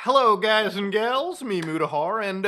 Hello, guys and gals, me Mutahar, and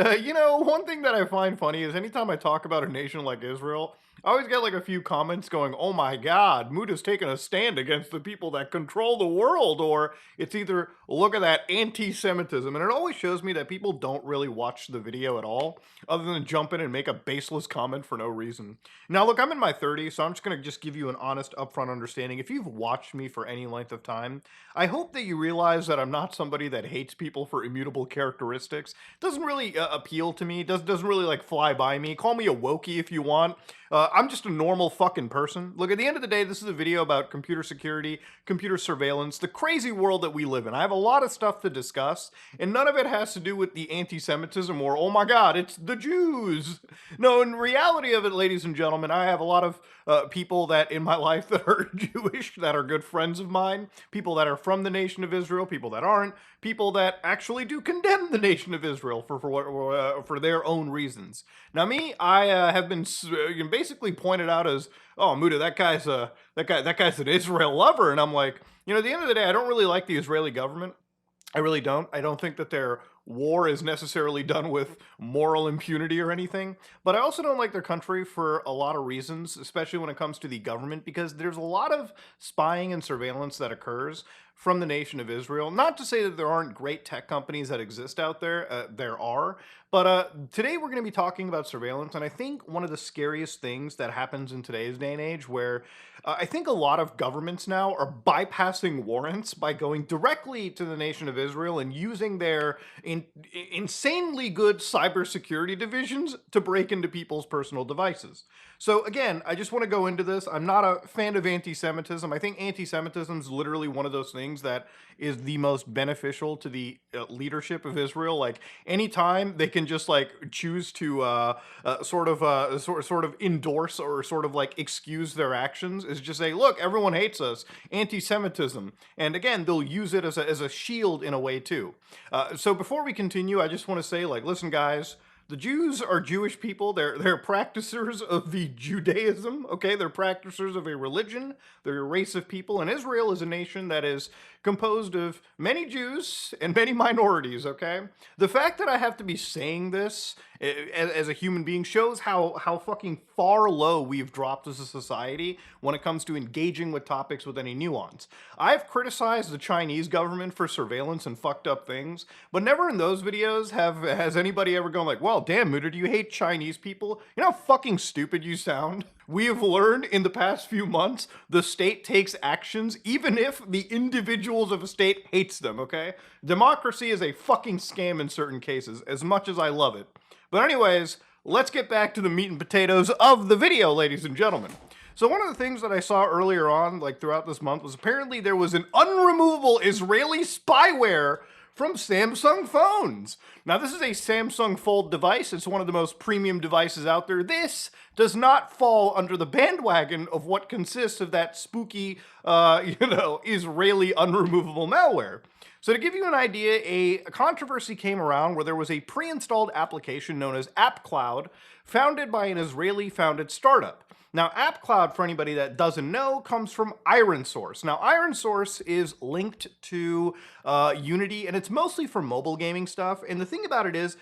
one thing that I find funny is anytime I talk about a nation like Israel, I always get like a few comments going, "Oh my God, Muta's taking a stand against the people that control the world," or it's either "Look at that anti-Semitism," and it always shows me that people don't really watch the video at all, other than jump in and make a baseless comment for no reason. Now, look, I'm in my 30s, so I'm just gonna give you an honest, upfront understanding. If you've watched me for any length of time, I hope that you realize that I'm not somebody that hates people for immutable characteristics. Doesn't really appeal to me. Doesn't really like fly by me. Call me a wokey if you want. I'm just a normal fucking person. Look, at the end of the day, this is a video about computer security, computer surveillance, the crazy world that we live in. I have a lot of stuff to discuss, and none of it has to do with the anti-Semitism or, oh my God, it's the Jews. No, in reality of it, ladies and gentlemen, I have a lot of people that in my life that are Jewish, that are good friends of mine, people that are from the nation of Israel, people that aren't, people that actually do condemn the nation of Israel for their own reasons. Now, me, I have been basically pointed out as, oh, Muda, that guy's an Israel lover, and I'm like, at the end of the day, I don't really like the Israeli government. I really don't. I don't think that their war is necessarily done with moral impunity or anything. But I also don't like their country for a lot of reasons, especially when it comes to the government, because there's a lot of spying and surveillance that occurs from the nation of Israel. Not to say that there aren't great tech companies that exist out there. There are. But today we're going to be talking about surveillance. And I think one of the scariest things that happens in today's day and age, where I think a lot of governments now are bypassing warrants by going directly to the nation of Israel and using their insanely good cybersecurity divisions to break into people's personal devices. So again, I just want to go into this. I'm not a fan of anti-Semitism. I think anti-Semitism is literally one of those things that is the most beneficial to the leadership of Israel. Like anytime they can just like choose to sort of endorse or sort of like excuse their actions, is just say, look, everyone hates us, anti-Semitism, and again they'll use it as a shield in a way too. So before we continue, I just want to say, like, listen, guys. The Jews are Jewish people. They're practicers of the Judaism. Okay, they're practicers of a religion. They're a race of people, and Israel is a nation that is composed of many Jews and many minorities. Okay, the fact that I have to be saying this as a human being shows how fucking far low we've dropped as a society when it comes to engaging with topics with any nuance. I've criticized the Chinese government for surveillance and fucked up things, but never in those videos has anybody ever gone like, well, damn, Muda, do you hate Chinese people? You know how fucking stupid you sound? We have learned in the past few months the state takes actions even if the individuals of a state hates them, okay? Democracy is a fucking scam in certain cases, as much as I love it. But anyways, let's get back to the meat and potatoes of the video, ladies and gentlemen. So one of the things that I saw earlier on, like throughout this month, was apparently there was an unremovable Israeli spyware from Samsung phones. Now, this is a Samsung Fold device. It's one of the most premium devices out there. This does not fall under the bandwagon of what consists of that spooky, Israeli unremovable malware. So to give you an idea, a controversy came around where there was a pre-installed application known as AppCloud, founded by an Israeli-founded startup. Now, AppCloud, for anybody that doesn't know, comes from ironSource. Now, ironSource is linked to Unity, and it's mostly for mobile gaming stuff. And the thing about it is,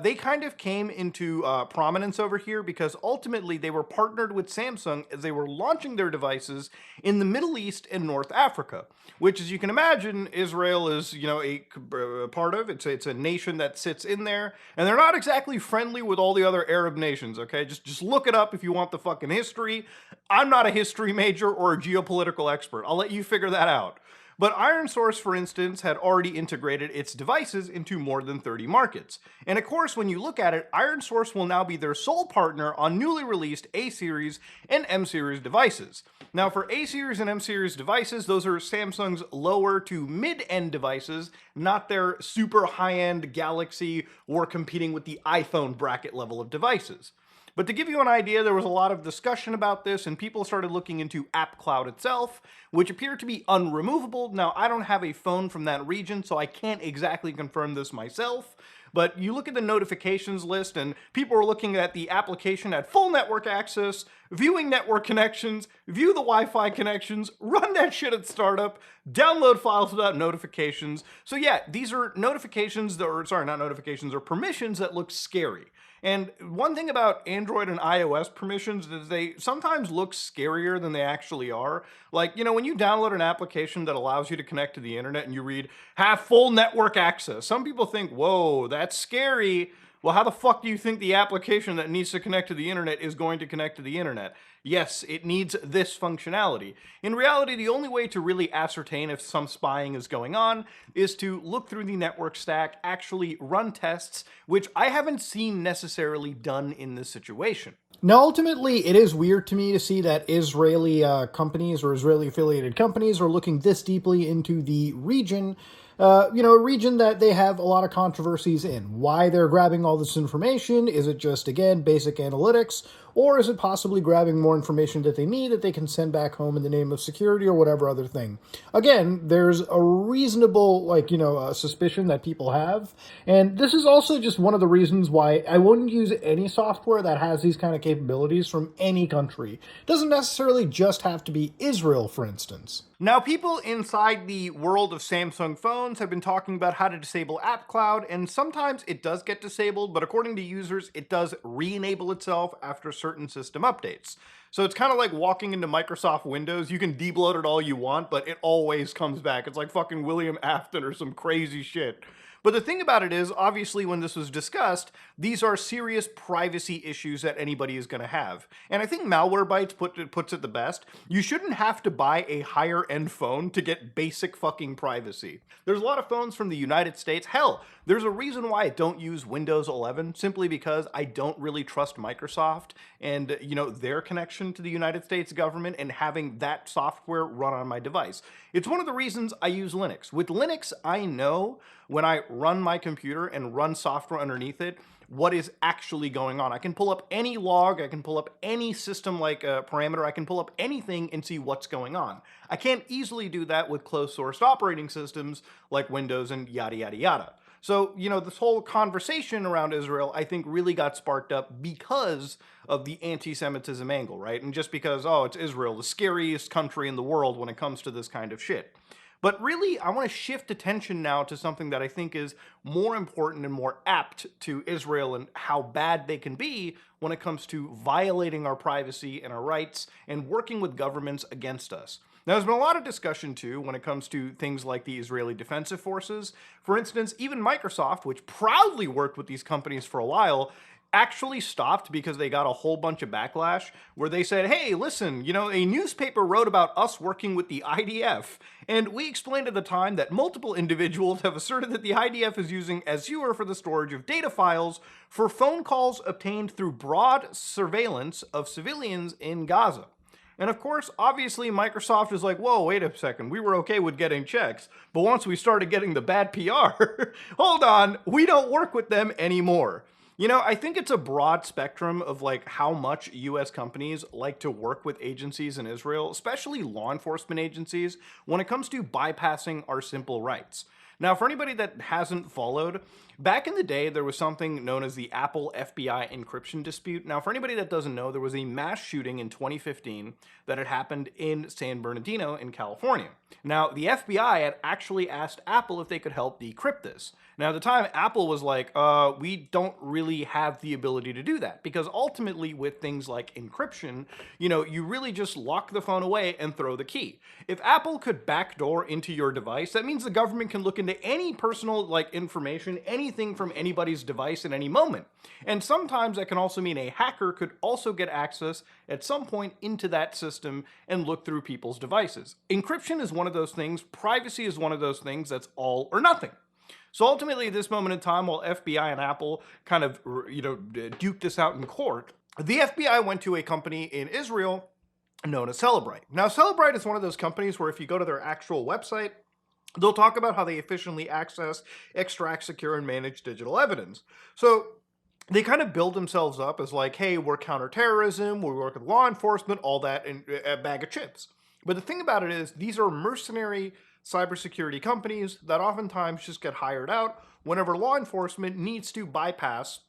they kind of came into prominence over here because ultimately they were partnered with Samsung as they were launching their devices in the Middle East and North Africa, which, as you can imagine, Israel is, a part of. It's a nation that sits in there, and they're not exactly friendly with all the other Arab nations. Okay, just look it up if you want the fucking history. I'm not a history major or a geopolitical expert. I'll let you figure that out. But ironSource, for instance, had already integrated its devices into more than 30 markets. And of course, when you look at it, ironSource will now be their sole partner on newly released A-series and M-series devices. Now, for A-series and M-series devices, those are Samsung's lower to mid-end devices, not their super high-end Galaxy or competing with the iPhone bracket level of devices. But to give you an idea, there was a lot of discussion about this, and people started looking into AppCloud itself, which appeared to be unremovable. Now, I don't have a phone from that region, so I can't exactly confirm this myself, but you look at the notifications list and people are looking at the application at full network access, viewing network connections, view the Wi-Fi connections, run that shit at startup, download files without notifications. So yeah, these are notifications that, or sorry, not notifications, or permissions that look scary. And one thing about Android and iOS permissions is they sometimes look scarier than they actually are. Like, when you download an application that allows you to connect to the internet and you read, have full network access, some people think, whoa, that's scary. Well, how the fuck do you think the application that needs to connect to the internet is going to connect to the internet? Yes, it needs this functionality. In reality, the only way to really ascertain if some spying is going on is to look through the network stack, actually run tests, which I haven't seen necessarily done in this situation. Now, ultimately, it is weird to me to see that Israeli companies or Israeli affiliated companies are looking this deeply into the region, a region that they have a lot of controversies in. Why they're grabbing all this information? Is it just, again, basic analytics? Or is it possibly grabbing more information that they need that they can send back home in the name of security or whatever other thing? Again, there's a reasonable, suspicion that people have. And this is also just one of the reasons why I wouldn't use any software that has these kind of capabilities from any country. It doesn't necessarily just have to be Israel, for instance. Now, people inside the world of Samsung phones have been talking about how to disable App Cloud, and sometimes it does get disabled, but according to users, it does re-enable itself after certain system updates. So it's kind of like walking into Microsoft Windows. You can debloat it all you want, but it always comes back. It's like fucking William Afton or some crazy shit. But the thing about it is, obviously, when this was discussed, these are serious privacy issues that anybody is going to have. And I think Malwarebytes puts it the best. You shouldn't have to buy a higher-end phone to get basic fucking privacy. There's a lot of phones from the United States. Hell, there's a reason why I don't use Windows 11, simply because I don't really trust Microsoft and, their connection to the United States government and having that software run on my device. It's one of the reasons I use Linux. With Linux, I know when I run my computer and run software underneath it, what is actually going on. I can pull up any log, I can pull up any system parameter, I can pull up anything and see what's going on. I can't easily do that with closed-sourced operating systems like Windows and yada, yada, yada. So, this whole conversation around Israel, I think, really got sparked up because of the anti-Semitism angle, right? And just because, it's Israel, the scariest country in the world when it comes to this kind of shit. But really, I want to shift attention now to something that I think is more important and more apt to Israel and how bad they can be when it comes to violating our privacy and our rights and working with governments against us. Now, there's been a lot of discussion, too, when it comes to things like the Israeli Defensive Forces. For instance, even Microsoft, which proudly worked with these companies for a while, actually stopped because they got a whole bunch of backlash where they said, hey, listen, a newspaper wrote about us working with the IDF, and we explained at the time that multiple individuals have asserted that the IDF is using Azure for the storage of data files for phone calls obtained through broad surveillance of civilians in Gaza. And of course, obviously, Microsoft is like, whoa, wait a second, we were okay with getting checks, but once we started getting the bad PR, hold on, we don't work with them anymore. I think it's a broad spectrum of how much US companies like to work with agencies in Israel, especially law enforcement agencies, when it comes to bypassing our simple rights. Now, for anybody that hasn't followed, back in the day, there was something known as the Apple FBI encryption dispute. Now, for anybody that doesn't know, there was a mass shooting in 2015 that had happened in San Bernardino in California. Now, the FBI had actually asked Apple if they could help decrypt this. Now, at the time, Apple was like, we don't really have the ability to do that, because ultimately with things like encryption, you really just lock the phone away and throw the key. If Apple could backdoor into your device, that means the government can look into any personal information, anything from anybody's device at any moment. And sometimes that can also mean a hacker could also get access at some point into that system and look through people's devices. Encryption is one of those things, privacy is one of those things that's all or nothing. So ultimately, at this moment in time, while FBI and Apple kind of, duked this out in court, the FBI went to a company in Israel known as Cellebrite. Now, Cellebrite is one of those companies where if you go to their actual website, they'll talk about how they efficiently access, extract, secure, and manage digital evidence. So they kind of build themselves up as hey, we're counterterrorism, we work with law enforcement, all that in a bag of chips. But the thing about it is, these are mercenary cybersecurity companies that oftentimes just get hired out whenever law enforcement needs to bypass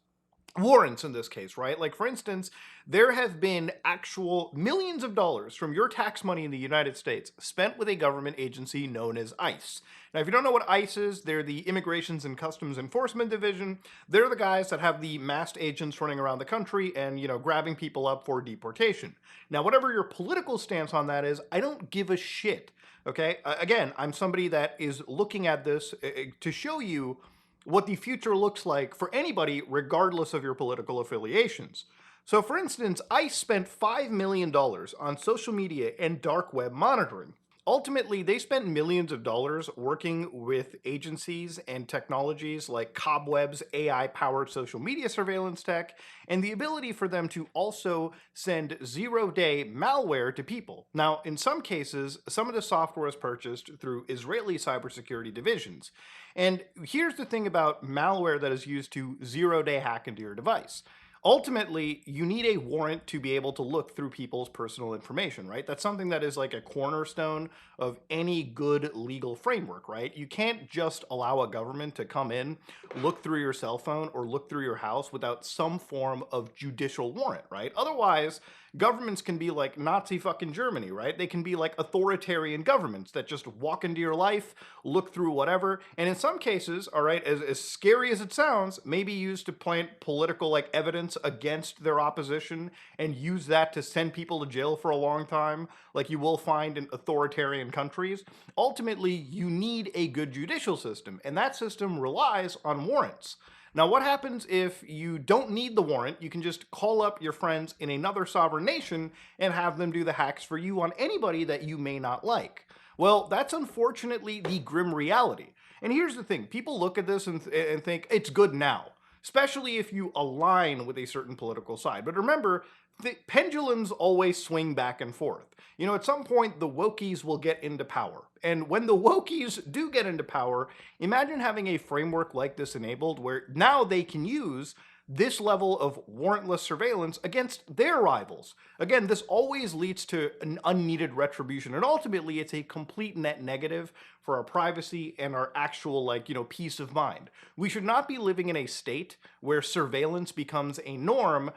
warrants in this case, right? Like, for instance, there have been actual millions of dollars from your tax money in the United States spent with a government agency known as ICE. Now, if you don't know what ICE is, they're the Immigrations and Customs Enforcement Division. They're the guys that have the masked agents running around the country and, grabbing people up for deportation. Now, whatever your political stance on that is, I don't give a shit. Okay? Again, I'm somebody that is looking at this to show you what the future looks like for anybody, regardless of your political affiliations. So, for instance, ICE spent $5 million on social media and dark web monitoring. Ultimately, they spent millions of dollars working with agencies and technologies like Cobweb's AI powered social media surveillance tech, and the ability for them to also send 0-day malware to people. Now, in some cases, some of the software was purchased through Israeli cybersecurity divisions. And here's the thing about malware that is used to 0-day hack into your device. Ultimately, you need a warrant to be able to look through people's personal information, right? That's something that is like a cornerstone of any good legal framework, right? You can't just allow a government to come in, look through your cell phone or look through your house without some form of judicial warrant, right? Otherwise, governments can be like Nazi fucking Germany, right? They can be like authoritarian governments that just walk into your life, look through whatever, and in some cases, all right, as scary as it sounds, may be used to plant political like evidence against their opposition and use that to send people to jail for a long time, like you will find in authoritarian countries. Ultimately, you need a good judicial system, and that system relies on warrants. Now, what happens if you don't need the warrant? You can just call up your friends in another sovereign nation and have them do the hacks for you on anybody that you may not like. Well, that's unfortunately the grim reality. And here's the thing, people look at this and think it's good now, especially if you align with a certain political side. But remember, the pendulums always swing back and forth. At some point, the wokies will get into power. And when the wokies do get into power, imagine having a framework like this enabled where now they can use this level of warrantless surveillance against their rivals. Again, this always leads to an unneeded retribution, and ultimately it's a complete net negative for our privacy and our actual, peace of mind. We should not be living in a state where surveillance becomes a norm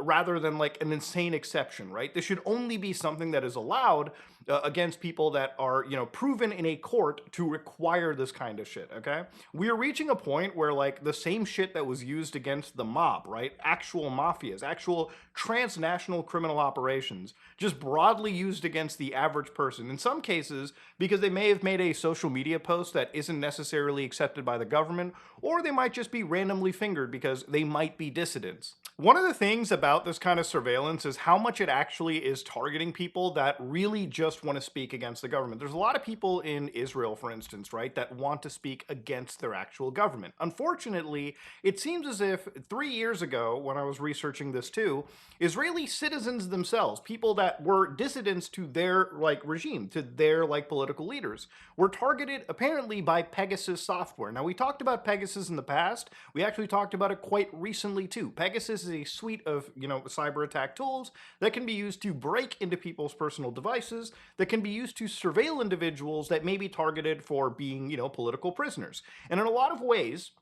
rather than like an insane exception, right? This should only be something that is allowed against people that are, proven in a court to require this kind of shit, okay? We are reaching a point where like the same shit that was used against the mob, right? Actual mafias, actual transnational criminal operations, just broadly used against the average person. In some cases, because they may have made a social media post that isn't necessarily accepted by the government, or they might just be randomly fingered because they might be dissidents. One of the things about this kind of surveillance is how much it actually is targeting people that really just want to speak against the government. There's a lot of people in Israel, for instance, right, that want to speak against their actual government. Unfortunately, it seems as if 3 years ago, when I was researching this too, Israeli citizens themselves, people that were dissidents to their regime, to their political leaders, were targeted apparently by Pegasus software. Now, we talked about Pegasus in the past. We actually talked about it quite recently too. Pegasus is a suite of cyber attack tools that can be used to break into people's personal devices, that can be used to surveil individuals that may be targeted for being political prisoners. And in a lot of ways,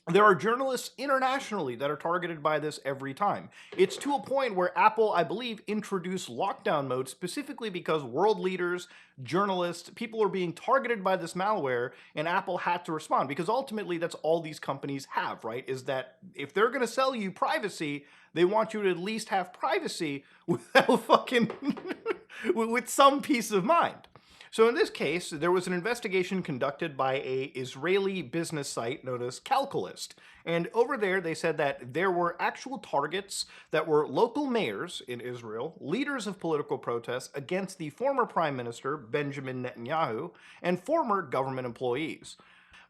there are journalists internationally that are targeted by this every time. It's to a point where Apple, I believe, introduced lockdown mode specifically because world leaders, journalists, people are being targeted by this malware, and Apple had to respond because ultimately that's all these companies have, right? Is that if they're going to sell you privacy, they want you to at least have privacy without fucking with some peace of mind. So in this case, there was an investigation conducted by a Israeli business site known as Calculist. And over there, they said that there were actual targets that were local mayors in Israel, leaders of political protests against the former prime minister, Benjamin Netanyahu, and former government employees.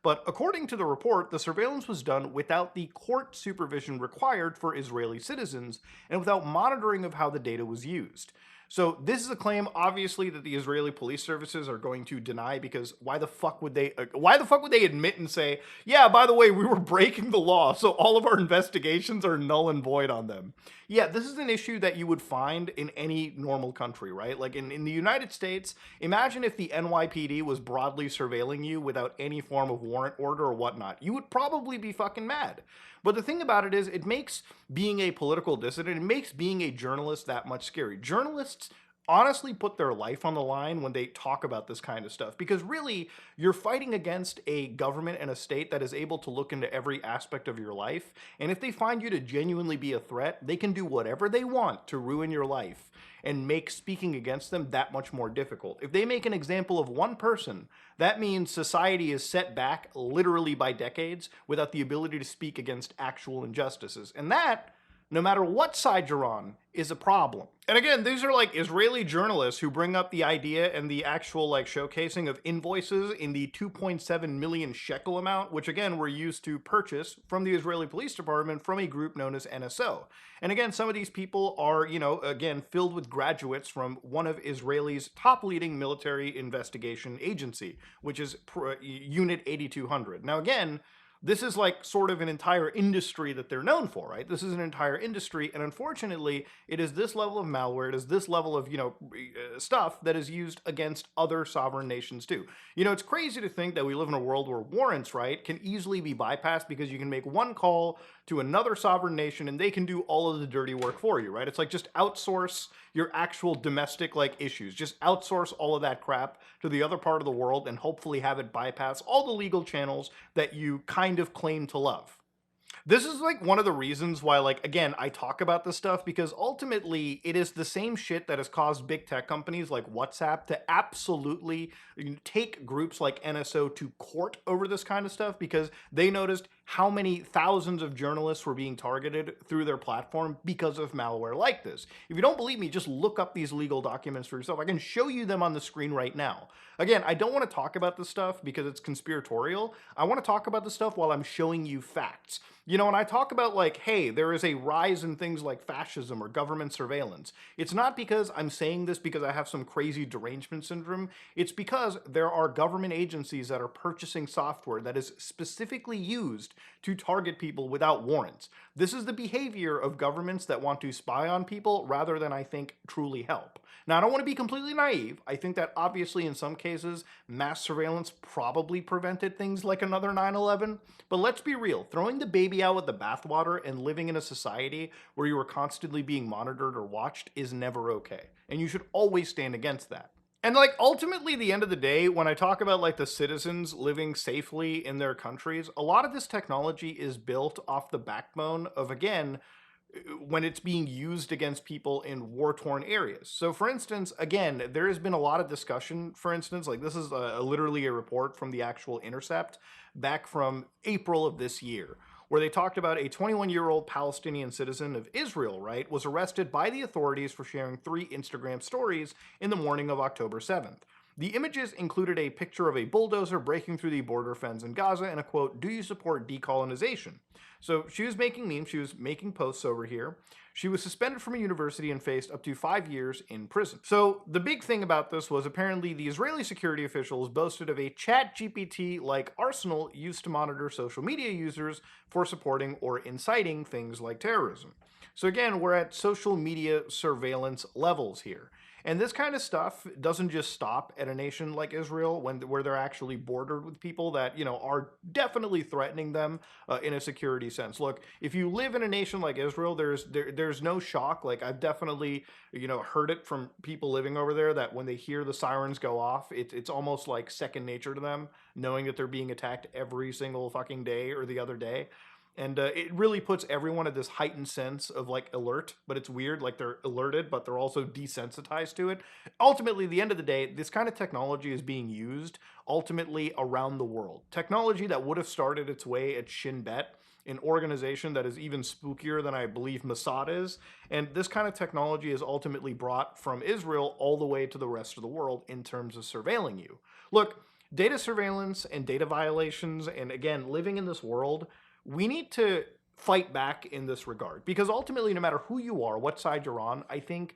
But according to the report, the surveillance was done without the court supervision required for Israeli citizens and without monitoring of how the data was used. So this is a claim, obviously, that the Israeli police services are going to deny, because why the fuck would they? Why the fuck would they admit and say, "Yeah, by the way, we were breaking the law, so all of our investigations are null and void on them"? Yeah, this is an issue that you would find in any normal country, right? Like in the United States, imagine if the NYPD was broadly surveilling you without any form of warrant order or whatnot. You would probably be fucking mad. But the thing about it is, it makes being a political dissident, it makes being a journalist that much scary. Journalists honestly put their life on the line when they talk about this kind of stuff, because really you're fighting against a government and a state that is able to look into every aspect of your life, and if they find you to genuinely be a threat, they can do whatever they want to ruin your life and make speaking against them that much more difficult. If they make an example of one person, that means society is set back literally by decades without the ability to speak against actual injustices. And that, no matter what side you're on, is a problem. And again, these are like Israeli journalists who bring up the idea and the actual like showcasing of invoices in the 2.7 million shekel amount, which again were used to purchase from the Israeli police department from a group known as NSO. And again, some of these people are, again, filled with graduates from one of Israel's top leading military investigation agency, which is Unit 8200. Now again, this is like sort of an entire industry that they're known for, right? This is an entire industry, and unfortunately, it is this level of malware, it is this level of, stuff that is used against other sovereign nations too. It's crazy to think that we live in a world where warrants, right, can easily be bypassed because you can make one call to another sovereign nation and they can do all of the dirty work for you, right? It's like just outsource your actual domestic like issues. Just outsource all of that crap to the other part of the world and hopefully have it bypass all the legal channels that you kind of claim to love. This is like one of the reasons why, like, again, I talk about this stuff, because ultimately it is the same shit that has caused big tech companies like WhatsApp to absolutely take groups like NSO to court over this kind of stuff, because they noticed how many thousands of journalists were being targeted through their platform because of malware like this. If you don't believe me, just look up these legal documents for yourself. I can show you them on the screen right now. Again, I don't want to talk about this stuff because it's conspiratorial. I want to talk about this stuff while I'm showing you facts. When I talk about like, hey, there is a rise in things like fascism or government surveillance, it's not because I'm saying this because I have some crazy derangement syndrome. It's because there are government agencies that are purchasing software that is specifically used to target people without warrants. This is the behavior of governments that want to spy on people rather than, I think, truly help. Now, I don't want to be completely naive. I think that obviously in some cases, mass surveillance probably prevented things like another 9/11. But let's be real, throwing the baby out with the bathwater and living in a society where you are constantly being monitored or watched is never okay. And you should always stand against that. And like ultimately, the end of the day, when I talk about like the citizens living safely in their countries, a lot of this technology is built off the backbone of, again, when it's being used against people in war-torn areas. So for instance, again, there has been a lot of discussion, for instance, like this is literally a report from the actual Intercept back from April of this year, where they talked about a 21-year-old Palestinian citizen of Israel, right, was arrested by the authorities for sharing 3 Instagram stories in the morning of October 7th. The images included a picture of a bulldozer breaking through the border fence in Gaza and a quote, "Do you support decolonization?" So she was making memes, she was making posts over here. She was suspended from a university and faced up to 5 years in prison. So the big thing about this was apparently the Israeli security officials boasted of a ChatGPT-like arsenal used to monitor social media users for supporting or inciting things like terrorism. So again, we're at social media surveillance levels here. And this kind of stuff doesn't just stop at a nation like Israel where they're actually bordered with people that, are definitely threatening them in a security sense. Look, if you live in a nation like Israel, there's no shock. Like I've definitely, heard it from people living over there that when they hear the sirens go off, it's almost like second nature to them, knowing that they're being attacked every single fucking day or the other day. And it really puts everyone at this heightened sense of like alert, but it's weird. Like they're alerted, but they're also desensitized to it. Ultimately, at the end of the day, this kind of technology is being used ultimately around the world. Technology that would have started its way at Shin Bet, an organization that is even spookier than I believe Mossad is. And this kind of technology is ultimately brought from Israel all the way to the rest of the world in terms of surveilling you. Look, data surveillance and data violations, and again, living in this world, we need to fight back in this regard, because ultimately, no matter who you are, what side you're on, I think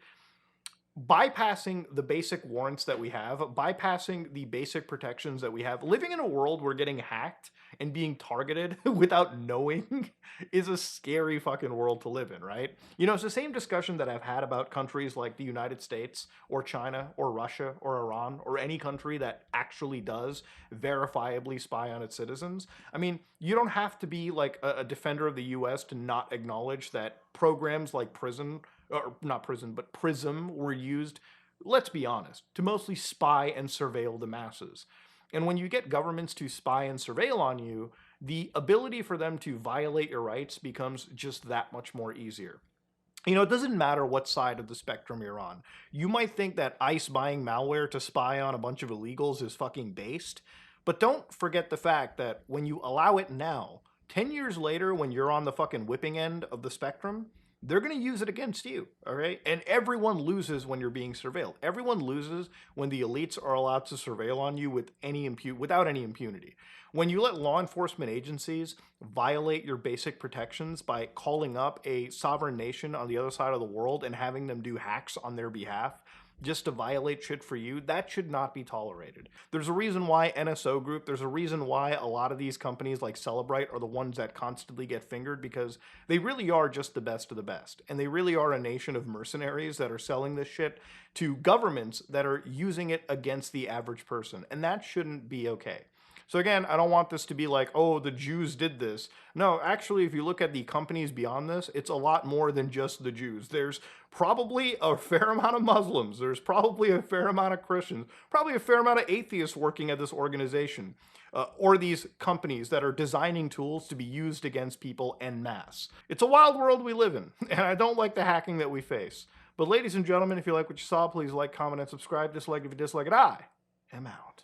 bypassing the basic warrants that we have, bypassing the basic protections that we have, living in a world where getting hacked and being targeted without knowing is a scary fucking world to live in, right? You know, it's the same discussion that I've had about countries like the United States or China or Russia or Iran or any country that actually does verifiably spy on its citizens. I mean, you don't have to be like a defender of the US to not acknowledge that programs like Prison or not prison, but Prism were used, let's be honest, to mostly spy and surveil the masses. And when you get governments to spy and surveil on you, the ability for them to violate your rights becomes just that much more easier. You know, it doesn't matter what side of the spectrum you're on. You might think that ICE buying malware to spy on a bunch of illegals is fucking based, but don't forget the fact that when you allow it now, 10 years later, when you're on the fucking whipping end of the spectrum, they're going to use it against you, all right? And everyone loses when you're being surveilled. Everyone loses when the elites are allowed to surveil on you without any impunity. When you let law enforcement agencies violate your basic protections by calling up a sovereign nation on the other side of the world and having them do hacks on their behalf, just to violate shit for you, that should not be tolerated. There's a reason why NSO Group, there's a reason why a lot of these companies like Cellebrite are the ones that constantly get fingered, because they really are just the best of the best. And they really are a nation of mercenaries that are selling this shit to governments that are using it against the average person. And that shouldn't be okay. So again, I don't want this to be like, oh, the Jews did this. No, actually, if you look at the companies beyond this, it's a lot more than just the Jews. There's probably a fair amount of Muslims. There's probably a fair amount of Christians, probably a fair amount of atheists working at this organization. Or these companies that are designing tools to be used against people en masse. It's a wild world we live in, and I don't like the hacking that we face. But ladies and gentlemen, if you like what you saw, please like, comment, and subscribe. Dislike if you dislike it. I am out.